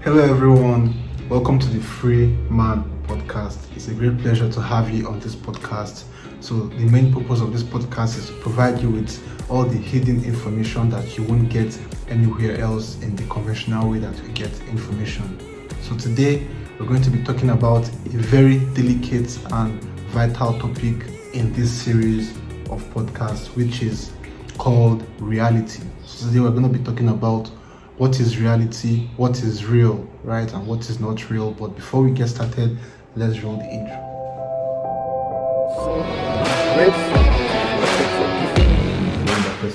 Hello everyone, welcome to the Freeman podcast. It's a great pleasure to have you on this podcast. So the main purpose of this podcast is to provide you with all the hidden information that you won't get anywhere else in the conventional way that we get information. So today we're going to be talking about a very delicate and vital topic in this series of podcasts, which is called reality. So today we're going to be talking about what is reality, what is real, right, and what is not real. But before we get started, let's roll the intro.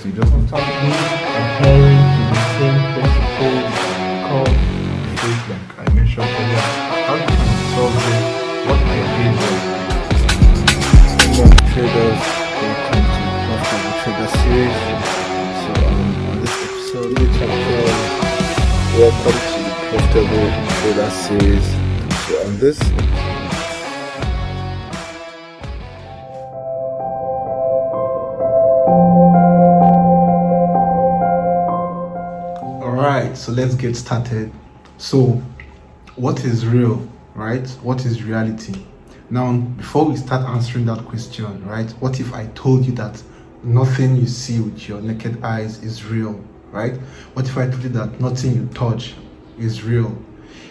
You just adhering to the same principles called Freeman. I mentioned earlier. How can you solve this? What are your areas? Traders, welcome to Profitable Trader Series. So on this episode, welcome to the Profitable Trader Series. So on this Alright, so let's get started. So what is real, right? What is reality? Now, before we start answering that question, right, what if I told you that nothing you see with your naked eyes is real, right? What if I told you that nothing you touch is real?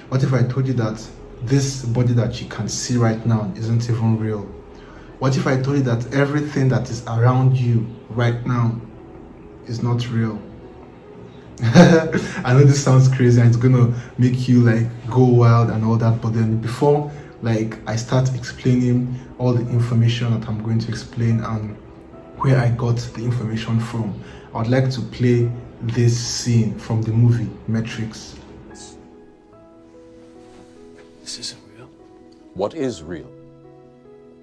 What if I told you that this body that you can see right now isn't even real? What if I told you that everything that is around you right now is not real? I know this sounds crazy and it's gonna make you like go wild and all that, but then before I start explaining all the information that I'm going to explain and where I got the information from, I would like to play this scene from the movie Matrix. This isn't real. What is real?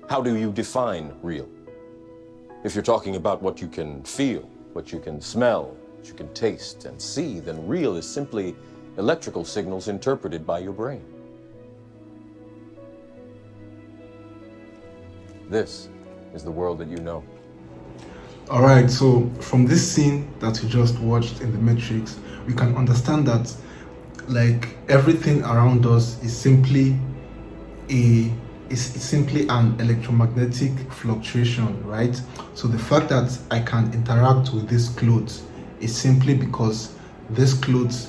How do you define real? If you're talking about what you can feel, what you can smell, what you can taste and see, then real is simply electrical signals interpreted by your brain. This is the world that you know. Alright, so from this scene that we just watched in the Matrix, we can understand that everything around us is simply an electromagnetic fluctuation, right? So the fact that I can interact with this clothes is simply because this clothes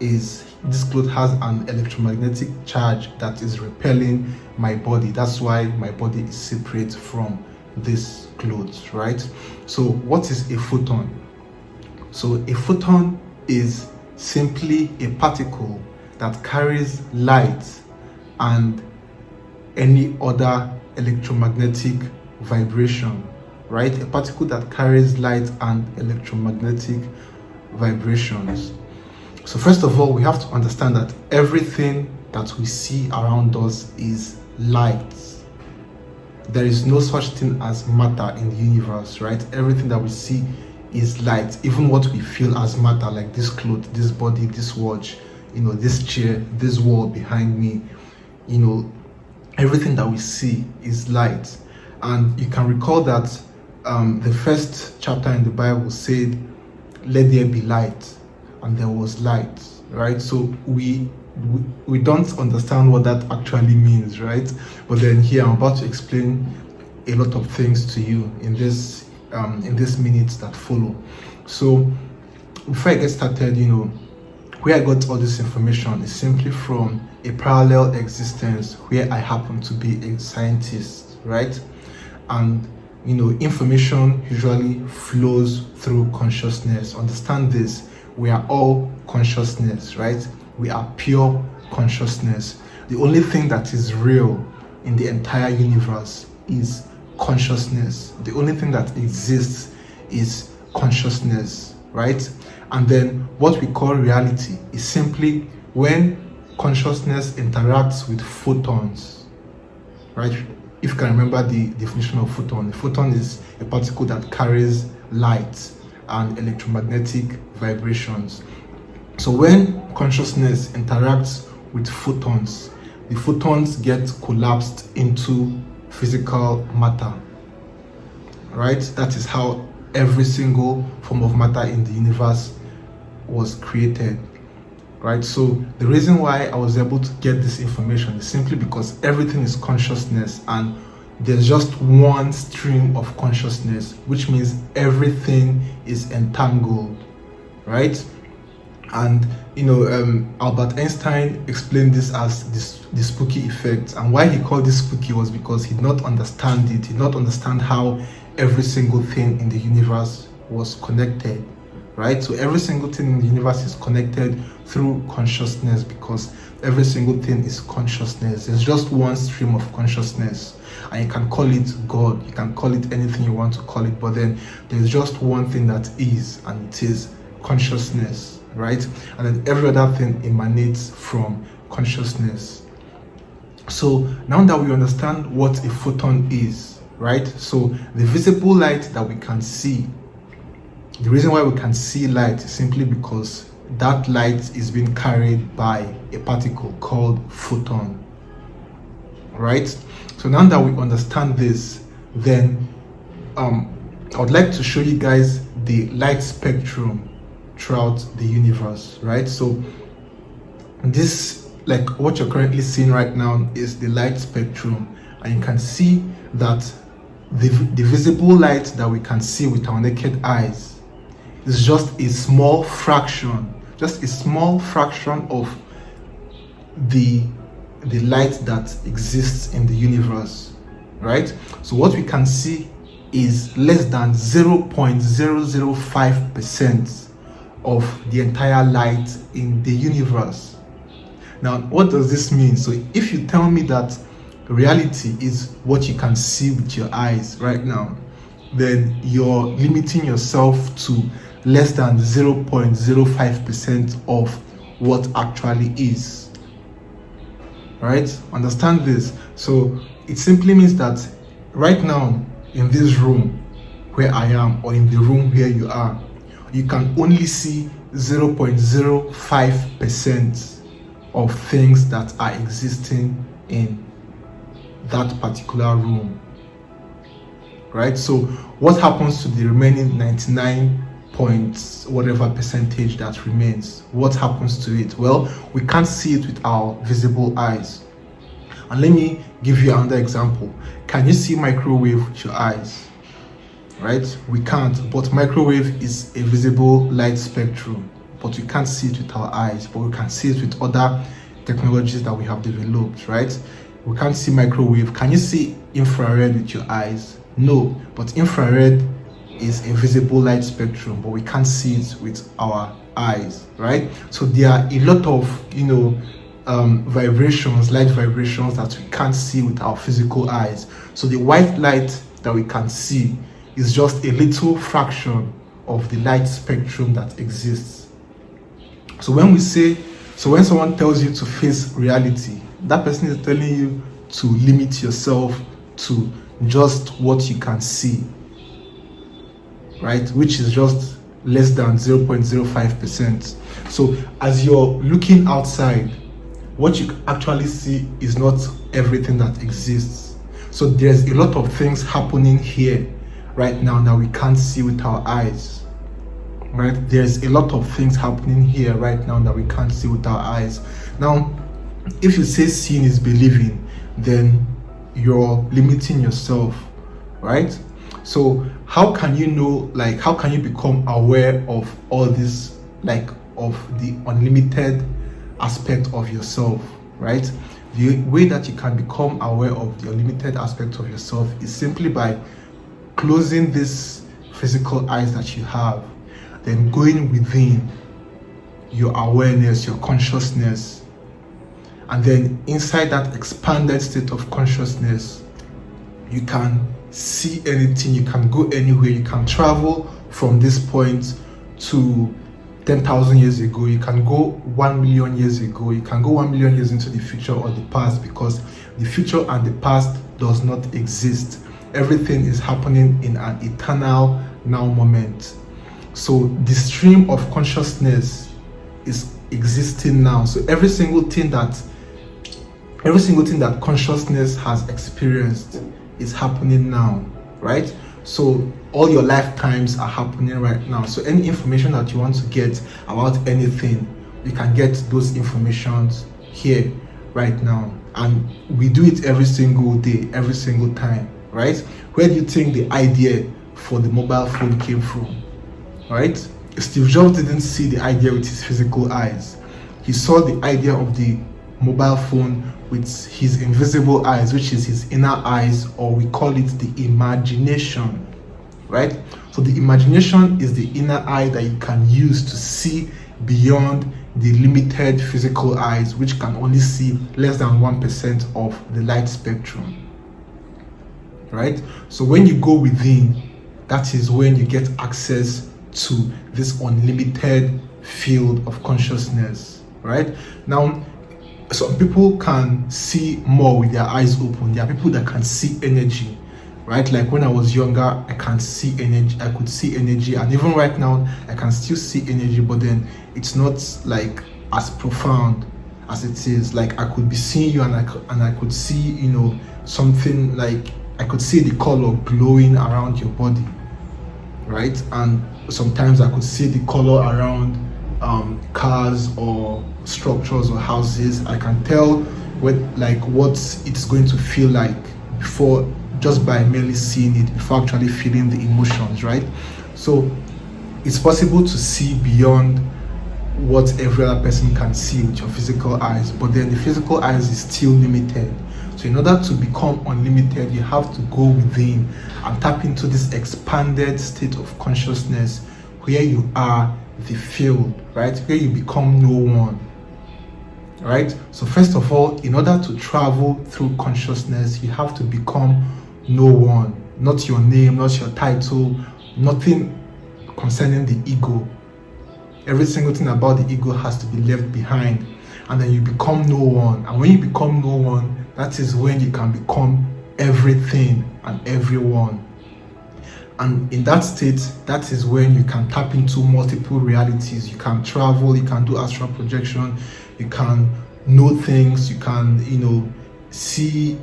has an electromagnetic charge that is repelling my body. That's why my body is separate from this clothes, right? So what is a photon? So a photon is simply a particle that carries light and any other electromagnetic vibration, right? A particle that carries light and electromagnetic vibrations. So first of all, we have to understand that everything that we see around us is light. There is no such thing as matter in the universe, right? Everything that we see is light. Even what we feel as matter, like this cloth, this body, this watch, this chair, this wall behind me, everything that we see is light. And you can recall that the first chapter in the Bible said, "Let there be light," and there was light, right? So we don't understand what that actually means, right? But then here I'm about to explain a lot of things to you in this minutes that follow. So before I get started, where I got all this information is simply from a parallel existence where I happen to be a scientist, right? And information usually flows through consciousness. Understand this. We are all consciousness, right? We are pure consciousness. The only thing that is real in the entire universe is consciousness. The only thing that exists is consciousness, right? And then what we call reality is simply when consciousness interacts with photons, right? If you can remember the definition of photon, a photon is a particle that carries light and electromagnetic vibrations. So when consciousness interacts with photons, the photons get collapsed into physical matter, right? That is how every single form of matter in the universe was created, right? So the reason why I was able to get this information is simply because everything is consciousness, and there's just one stream of consciousness, which means everything is entangled, right? And Albert Einstein explained this as the spooky effect, and why he called this spooky was because he did not understand it. He did not understand how every single thing in the universe was connected, right? So every single thing in the universe is connected through consciousness, because every single thing is consciousness. There's just one stream of consciousness, and you can call it God, you can call it anything you want to call it, but then there's just one thing that is, and it is consciousness, right? And then every other thing emanates from consciousness. So now that we understand what a photon is, right? So the visible light that we can see, the reason why we can see light is simply because that light is being carried by a particle called photon, right? So now that we understand this, then I would like to show you guys the light spectrum throughout the universe, right? So this, like what you're currently seeing right now, is the light spectrum, and you can see that the visible light that we can see with our naked eyes is just a small fraction of the light that exists in the universe, right? So what we can see is less than 0.005% of the entire light in the universe. Now, what does this mean? So if you tell me that reality is what you can see with your eyes right now, then you're limiting yourself to less than 0.05% of what actually is. Right? Understand this. So it simply means that right now in this room where I am, or in the room where you are, you can only see 0.05% of things that are existing in that particular room, right? So what happens to the remaining 99 point whatever percentage that remains? What happens to it? Well, we can't see it with our visible eyes. And let me give you another example. Can you see microwave with your eyes? Right? We can't, but microwave is a visible light spectrum, but we can't see it with our eyes, but we can see it with other technologies that we have developed, right? We can't see microwave. Can you see infrared with your eyes? No, but infrared is a visible light spectrum, but we can't see it with our eyes, right? So there are a lot of vibrations, light vibrations, that we can't see with our physical eyes. So the white light that we can see is just a little fraction of the light spectrum that exists. So when someone tells you to face reality, that person is telling you to limit yourself to just what you can see, right? Which is just less than 0.05%. So as you're looking outside, what you actually see is not everything that exists. So there's a lot of things happening here right now that we can't see with our eyes, right? There's a lot of things happening here right now that we can't see with our eyes. Now, if you say seeing is believing, then you're limiting yourself, right? So how can you know, like, how can you become aware of all this, like, of the unlimited aspect of yourself, right? The way that you can become aware of the unlimited aspect of yourself is simply by closing these physical eyes that you have, then going within your awareness, your consciousness, and then inside that expanded state of consciousness, you can see anything, you can go anywhere, you can travel from this point to 10,000 years ago, you can go 1 million years ago, you can go 1 million years into the future or the past, because the future and the past does not exist. Everything is happening in an eternal now moment. So the stream of consciousness is existing now. So every single thing that consciousness has experienced is happening now, right? So all your lifetimes are happening right now. So any information that you want to get about anything, you can get those informations here right now. And we do it every single day, every single time, right? Where do you think the idea for the mobile phone came from, right? Steve Jobs didn't see the idea with his physical eyes. He saw the idea of the mobile phone with his invisible eyes, which is his inner eyes, or we call it the imagination, right? So the imagination is the inner eye that you can use to see beyond the limited physical eyes, which can only see less than 1% of the light spectrum, right? So when you go within, that is when you get access to this unlimited field of consciousness, right? Now, some people can see more with their eyes open. There are people that can see energy, right? Like when I was younger, I can see energy. I could see energy, and even right now, I can still see energy. But then it's not like as profound as it is. Like I could be seeing you, and I could see, you know, something like I could see the color glowing around your body, right? And sometimes I could see the color around cars or structures or houses. I can tell what it's going to feel like before, just by merely seeing it, before actually feeling the emotions, right? So it's possible to see beyond what every other person can see with your physical eyes, but then the physical eyes is still limited. So in order to become unlimited, you have to go within and tap into this expanded state of consciousness where you are the field, right? Where you become no one, right? So first of all, in order to travel through consciousness, you have to become no one, not your name, not your title, nothing concerning the ego. Every single thing about the ego has to be left behind, and then you become no one. And when you become no one, that is when you can become everything and everyone. And in that state, that is when you can tap into multiple realities. You can travel, you can do astral projection, you can know things, you can, you know, see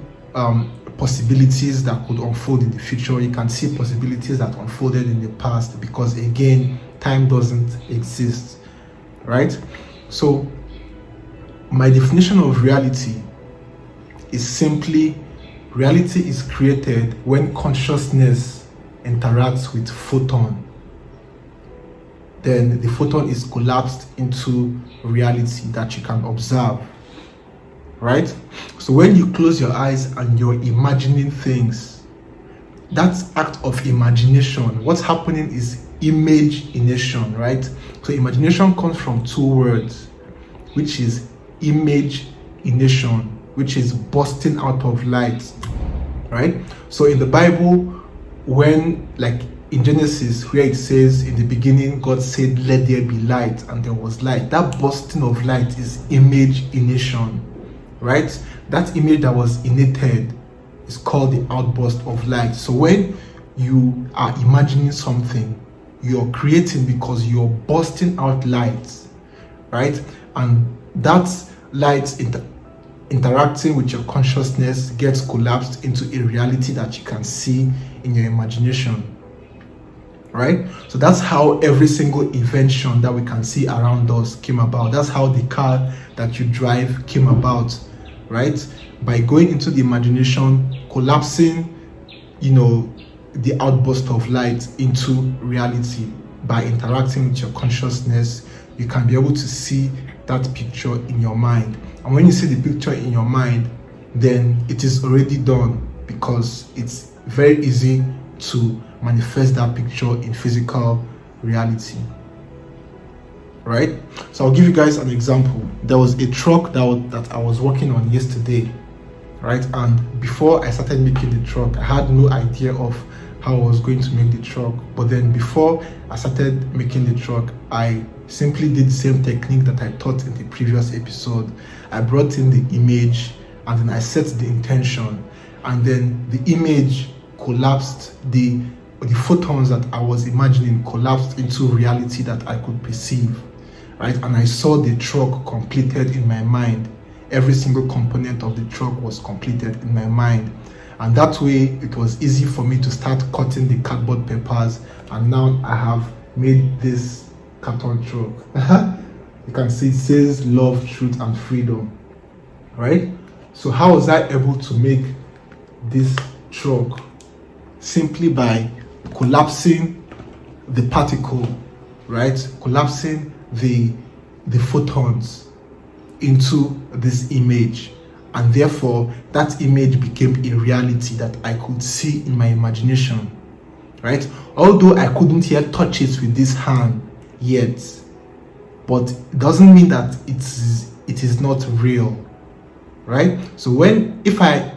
possibilities that could unfold in the future. You can see possibilities that unfolded in the past, because again, time doesn't exist, right? So my definition of reality is simply, reality is created when consciousness interacts with photon. Then the photon is collapsed into reality that you can observe, right? So when you close your eyes and you're imagining things, that's act of imagination. What's happening is imagination, right? So imagination comes from two words, which is imagination, which is bursting out of light, right? So in the Bible, when, like in Genesis, where it says in the beginning God said let there be light, and there was light, that bursting of light is imagination, right? That image that was innate is called the outburst of light. So when you are imagining something, you're creating because you're bursting out light, right? And that light interacting with your consciousness gets collapsed into a reality that you can see in your imagination, right? So that's how every single invention that we can see around us came about. That's how the car that you drive came about, right? By going into the imagination, collapsing, you know, the outburst of light into reality. By interacting with your consciousness, you can be able to see that picture in your mind. And when you see the picture in your mind, then it is already done, because it's very easy to manifest that picture in physical reality, right? So I'll give you guys an example. There was a truck that I was working on yesterday, right? And before I started making the truck, I had no idea of how I was going to make the truck. But then before I started making the truck, I simply did the same technique that I taught in the previous episode. I brought in the image, and then I set the intention, and then the image collapsed, the photons that I was imagining collapsed into reality that I could perceive, right? And I saw the truck completed in my mind. Every single component of the truck was completed in my mind. And that way, it was easy for me to start cutting the cardboard papers, and now I have made this carton truck. You can see it says love, truth, and freedom, right? So how was I able to make this truck? Simply by collapsing the particle, right? Collapsing the photons into this image, and therefore that image became a reality that I could see in my imagination, right? Although I couldn't yet touch it with this hand yet, but it doesn't mean that it is not real, right? So if I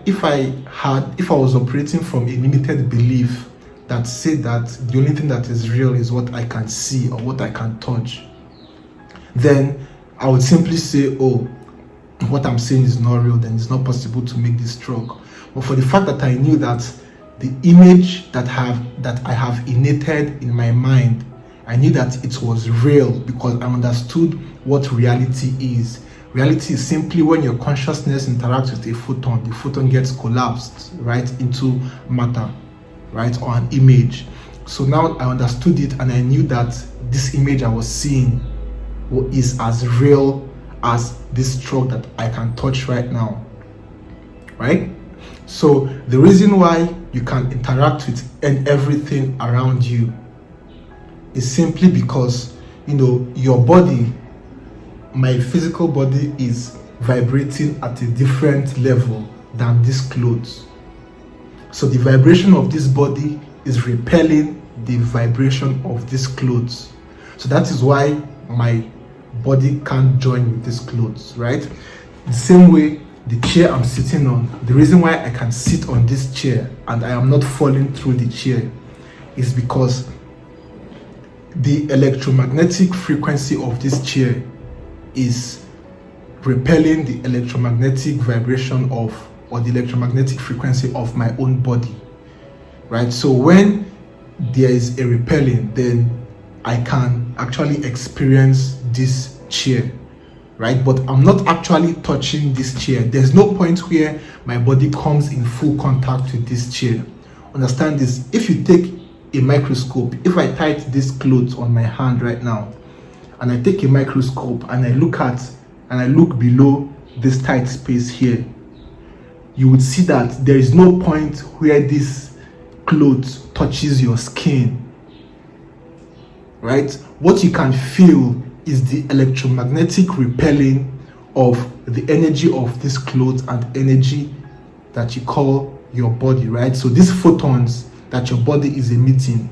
was operating from a limited belief that said that the only thing that is real is what I can see or what I can touch, then I would simply say, oh, what I'm saying is not real, then it's not possible to make this truck. But for the fact that I knew that the image that I have innated in my mind, I knew that it was real because I understood what reality is. Reality is simply when your consciousness interacts with a photon, the photon gets collapsed, right, into matter, right, or an image. So now I understood it, and I knew that this image I was seeing is as real as this truck that I can touch right now, right? So the reason why you can interact with everything around you is simply because, your body, my physical body, is vibrating at a different level than these clothes. So the vibration of this body is repelling the vibration of these clothes. So that is why my body can't join with these clothes, right? The same way, the chair I'm sitting on, the reason why I can sit on this chair and I am not falling through the chair is because the electromagnetic frequency of this chair is repelling the electromagnetic vibration or the electromagnetic frequency of my own body, right? So when there is a repelling, then I can actually experience this chair, right? But I'm not actually touching this chair. There's no point where my body comes in full contact with this chair. Understand this. If you take a microscope, if I tight this clothes on my hand right now, and I take a microscope and I look below this tight space here, you would see that there is no point where this clothes touches your skin, right? What you can feel is the electromagnetic repelling of the energy of this clothes and energy that you call your body, right? So these photons that your body is emitting,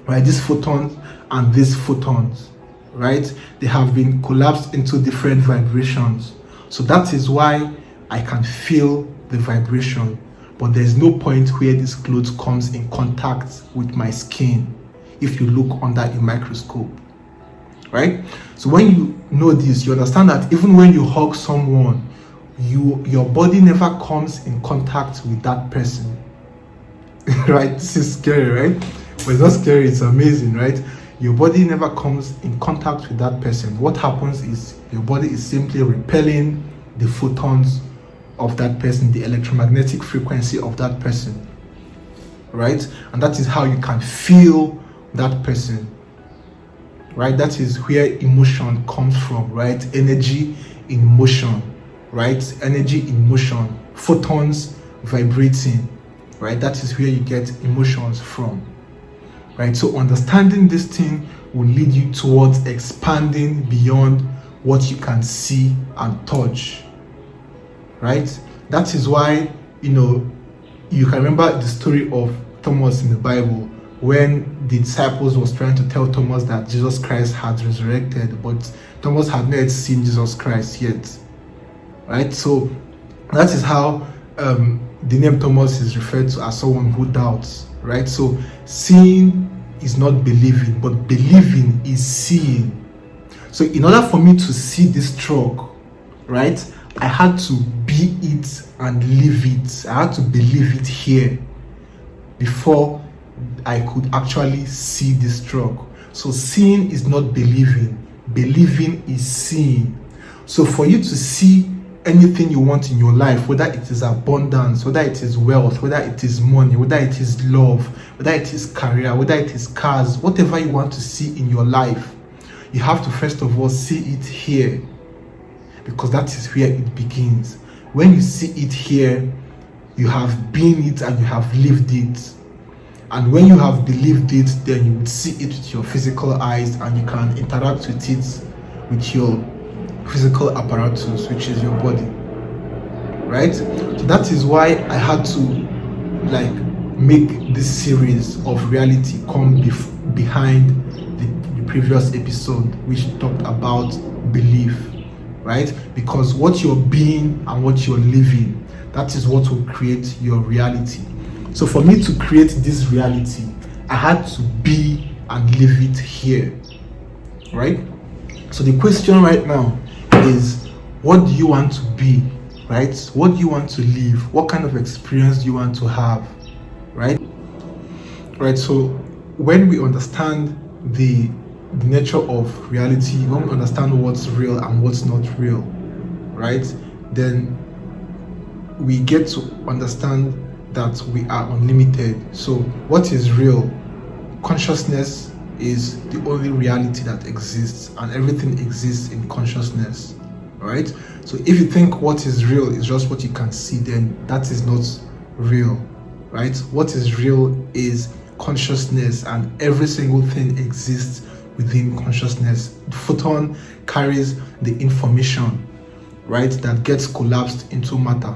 right? These photons and these photons, right? They have been collapsed into different vibrations. So that is why I can feel the vibration, but there's no point where this clothes comes in contact with my skin if you look under a microscope, right? So when you know this, you understand that even when you hug someone, your body never comes in contact with that person. Right? This is scary, right? But it's not scary, it's amazing, right? Your body never comes in contact with that person. What happens is your body is simply repelling the photons of that person, the electromagnetic frequency of that person, right? And that is how you can feel that person, right? That is where emotion comes from, right? Energy in motion, right? Energy in motion, photons vibrating, right? That is where you get emotions from, right? So understanding this thing will lead you towards expanding beyond what you can see and touch, right? That is why, you can remember the story of Thomas in the Bible when the disciples was trying to tell Thomas that Jesus Christ had resurrected, but Thomas had not seen Jesus Christ yet, right? So that is how the name Thomas is referred to as someone who doubts, right? So seeing is not believing, but believing is seeing. So in order for me to see this truck, right, I had to be it and live it. I had to believe it here before I could actually see this truck. So seeing is not believing. Believing is seeing. So for you to see anything you want in your life, whether it is abundance, whether it is wealth, whether it is money, whether it is love, whether it is career, whether it is cars, whatever you want to see in your life, you have to first of all see it here, because that is where it begins. When you see it here, you have been it and you have lived it. And when you have believed it, then you would see it with your physical eyes, and you can interact with it with your physical apparatus, which is your body. Right? So that is why I had to make this series of reality come behind the previous episode, which talked about belief. Right? Because what you're being and what you're living, that is what will create your reality. So for me to create this reality, I had to be and live it here. Right? So the question right now is, what do you want to be? Right? What do you want to live? What kind of experience do you want to have? Right? Right. So when we understand the nature of reality, when we understand what's real and what's not real, right, then we get to understand that we are unlimited. So what is real? Consciousness is the only reality that exists, and everything exists in consciousness, right? So if you think what is real is just what you can see, then that is not real, right? What is real is consciousness, and every single thing exists within consciousness. The photon carries the information, right, that gets collapsed into matter.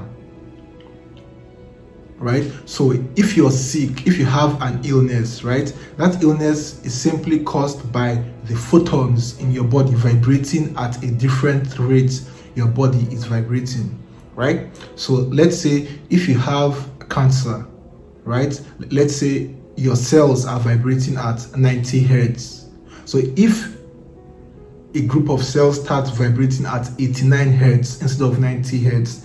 Right? So if you're sick, if you have an illness, right, that illness is simply caused by the photons in your body vibrating at a different rate your body is vibrating, right? So let's say if you have cancer, right, let's say your cells are vibrating at 90 hertz. So if a group of cells starts vibrating at 89 hertz instead of 90 hertz,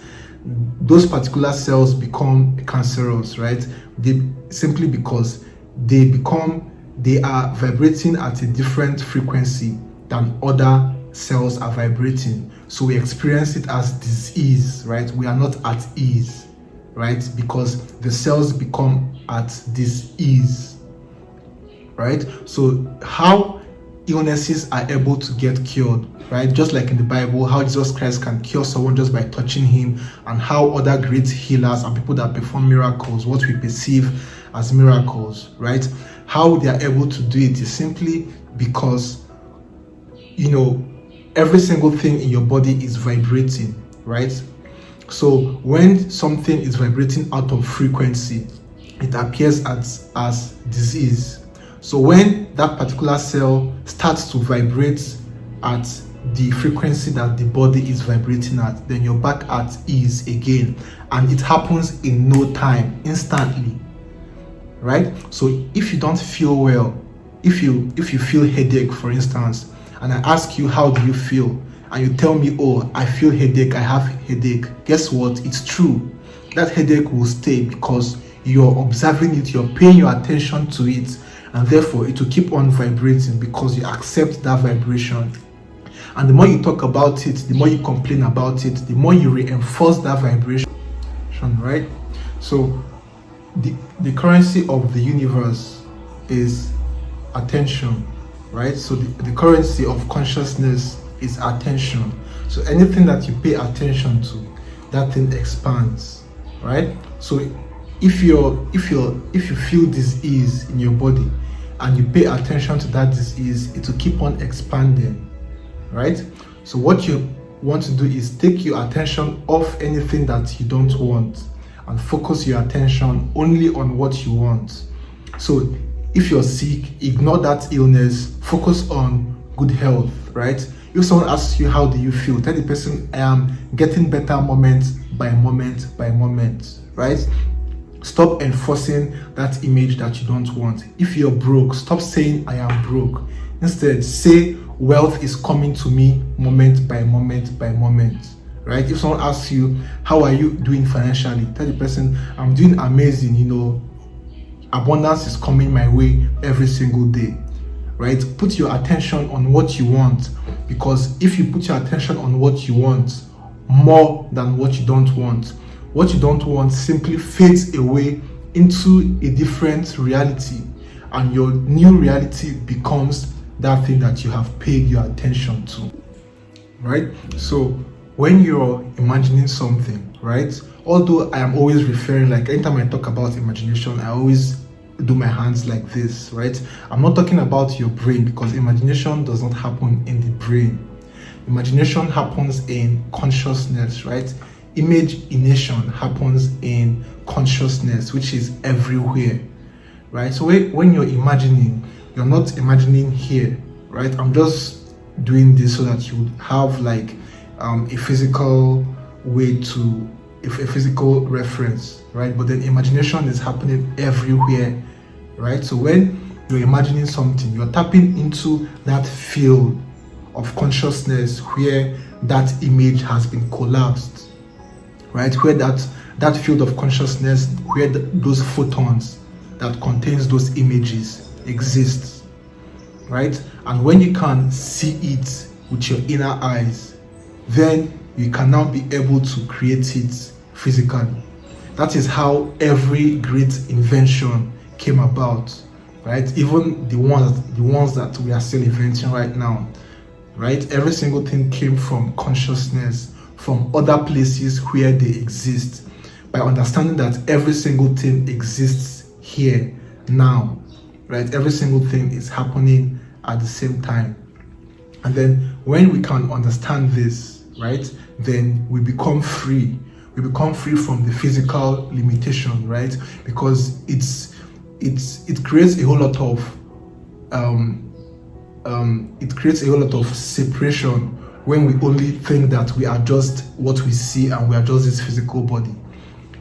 those particular cells become cancerous, right? Simply because they are vibrating at a different frequency than other cells are vibrating. So we experience it as disease, right? We are not at ease, right? Because the cells become at disease, right? So how illnesses are able to get cured, right? Just like in the Bible, how Jesus Christ can cure someone just by touching him, and how other great healers and people that perform miracles, what we perceive as miracles, right? How they are able to do it is simply because, every single thing in your body is vibrating, right? So when something is vibrating out of frequency, it appears as disease. So when that particular cell starts to vibrate at the frequency that the body is vibrating at, then you're back at ease again, and it happens in no time, instantly, right? So if you don't feel well, if you feel headache, for instance, and I ask you how do you feel, and you tell me, oh, I feel headache, I have headache, guess what? It's true. That headache will stay because you're observing it, you're paying your attention to it, and therefore it will keep on vibrating because you accept that vibration. And the more you talk about it, the more you complain about it, the more you reinforce that vibration, right? So the currency of the universe is attention, right? So the currency of consciousness is attention. So anything that you pay attention to, that thing expands, right? So if you feel disease in your body and you pay attention to that disease, it will keep on expanding, right? So what you want to do is take your attention off anything that you don't want and focus your attention only on what you want. So if you're sick, ignore that illness, focus on good health, right? If someone asks you how do you feel, tell the person, I am getting better moment by moment by moment, right? Stop enforcing that image that you don't want. If you're broke, stop saying I am broke. Instead, say wealth is coming to me moment by moment by moment, right? If someone asks you, how are you doing financially? Tell the person, I'm doing amazing, abundance is coming my way every single day, right? Put your attention on what you want, because if you put your attention on what you want more than what you don't want, what you don't want simply fades away into a different reality, and your new reality becomes that thing that you have paid your attention to, right? So when you're imagining something, right, although I am always referring, like anytime I talk about imagination, I always do my hands like this, right? I'm not talking about your brain, because imagination does not happen in the brain. Imagination happens in consciousness, right? Imagination happens in consciousness, which is everywhere, right? So when you're imagining, you're not imagining here, right? I'm just doing this so that you have like a physical way to, a physical reference, right? But then imagination is happening everywhere, right? So when you're imagining something, you're tapping into that field of consciousness where that image has been collapsed, right? Where that field of consciousness, where those photons that contains those images exists, right? And when you can see it with your inner eyes, then you can now be able to create it physically. That is how every great invention came about, right? Even the ones that we are still inventing right now, right? Every single thing came from consciousness, from other places where they exist. By understanding that every single thing exists here now, right? Every single thing is happening at the same time. And then when we can understand this, right, then we become free. We become free from the physical limitation, right? Because it creates a whole lot of separation when we only think that we are just what we see and we are just this physical body.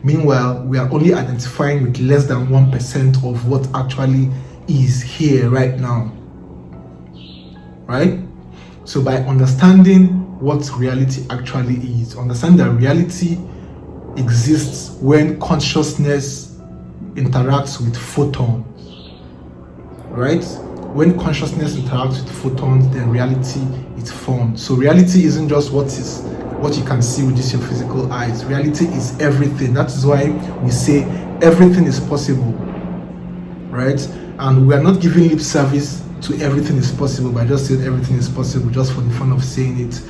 Meanwhile, we are only identifying with less than 1% of what actually is here right now, right? So by understanding what reality actually is, understand that reality exists when consciousness interacts with photons, right? When consciousness interacts with photons, then reality is formed. So reality isn't just what you can see with just your physical eyes. Reality is everything. That is why we say everything is possible, right? And we are not giving lip service to everything is possible by just saying everything is possible just for the fun of saying it.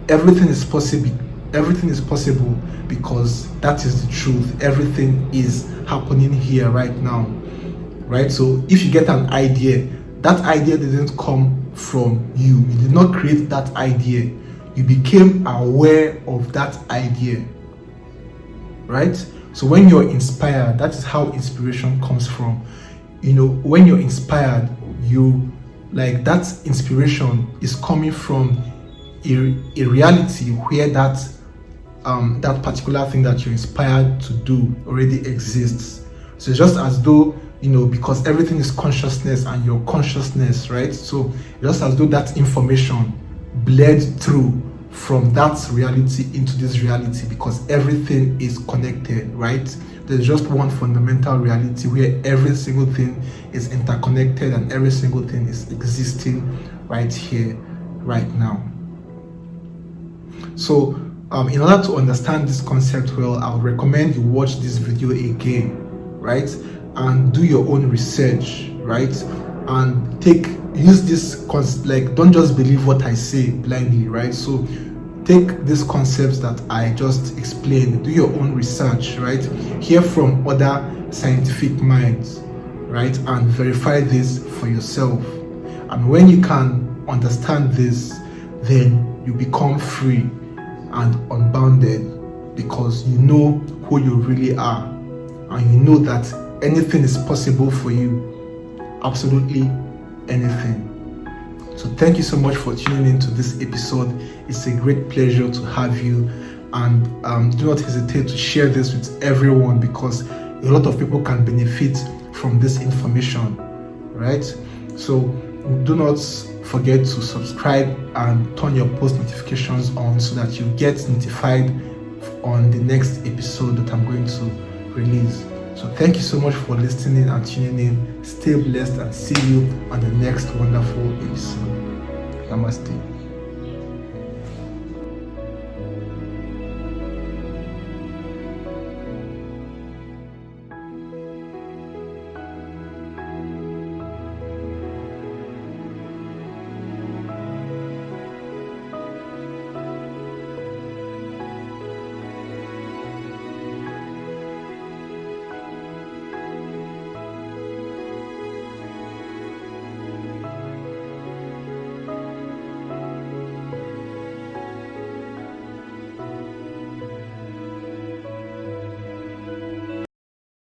Everything is possible. Everything is possible because that is the truth. Everything is happening here right now, right? So if you get an idea, that idea didn't come from you. You did not create that idea. You became aware of that idea, right? So when you're inspired, that is how inspiration comes from. You know, when you're inspired, you like that inspiration is coming from a reality where that particular thing that you're inspired to do already exists. So it's just as though, you know, because everything is consciousness and your consciousness, right? So just as though that information bled through from that reality into this reality, because everything is connected, right? There's just one fundamental reality where every single thing is interconnected and every single thing is existing right here, right now. So in order to understand this concept well, I would recommend you watch this video again, right? And do your own research, right? And use this like, don't just believe what I say blindly, right? So take these concepts that I just explained, do your own research, right? Hear from other scientific minds, right? And verify this for yourself. And when you can understand this, then you become free and unbounded, because you know who you really are, and you know that anything is possible for you, absolutely anything. So thank you so much for tuning into this episode. It's a great pleasure to have you, and do not hesitate to share this with everyone, because a lot of people can benefit from this information, right? So do not forget to subscribe and turn your post notifications on so that you get notified on the next episode that I'm going to release. So thank you so much for listening and tuning in. Stay blessed and see you on the next wonderful episode. Namaste.